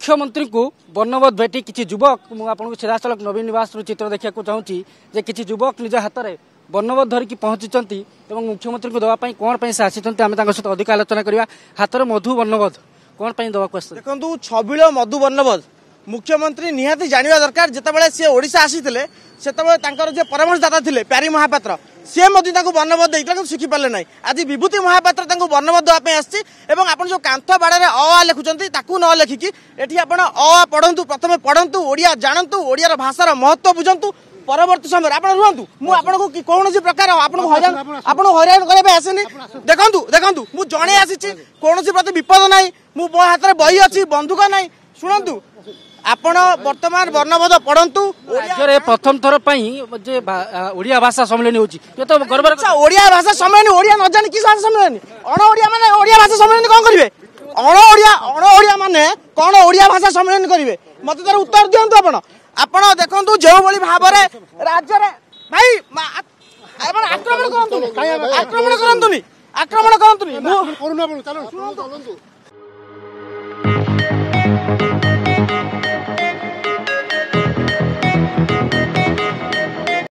मुख्यमंत्री को वर्णबोध भेटी किसी युवक मुझे सीधासलख नवीन निवास चित्र देखा चाहूँगी किसी युवक निज हाथ में वर्णबोध धरिकी पहुंची मुख्यमंत्री को दवाई कौन से आसी आम सहित अधिक आलोचना करवा हाथ में मधु वर्णबोध कौन देवाक देखो छबिल मधु वर्णबोध मुख्यमंत्री निहाती जाना दरकार जितेबाला सी ओडिशा आसीते से परामर्शदाता थे प्यारी महापात्र सी वर्णबोध देता शिखी पारे ना आज विभूति महापात्र वर्णबोध देवाई आसी जो कांथ बाड़े अ लिखुंट न लिखिकी ये अ पढ़ु प्रथम पढ़ु ओडिया जानतु ओडिया भाषार महत्व बुझंतु परवर्ती समय आप रुहतु मुझे कौन प्रकार आपको हैरान करने आसेनी देखु देखु मुझे जड़े आसी कौन प्रति विपद ना मो हाथ में बही अच्छी बंधुक ना शुणु आपण वर्तमान वर्णबोध पढ़ु राज्य प्रथम थर ओडिया भाषा सम्मेलन ओडिया भाषा सम्मेलन ओडिया न जानी कि भाषा सम्मेलन अण ओडिया माने ओडिया भाषा सम्मेलन कौन करेंगे अण ओडिया माने कौन ओडिया भाषा सम्मेलन करेंगे मत तार उत्तर दिंतु आपण देखु जो भाव राज्य भाई आक्रमण करतुनी आक्रमण करतुनी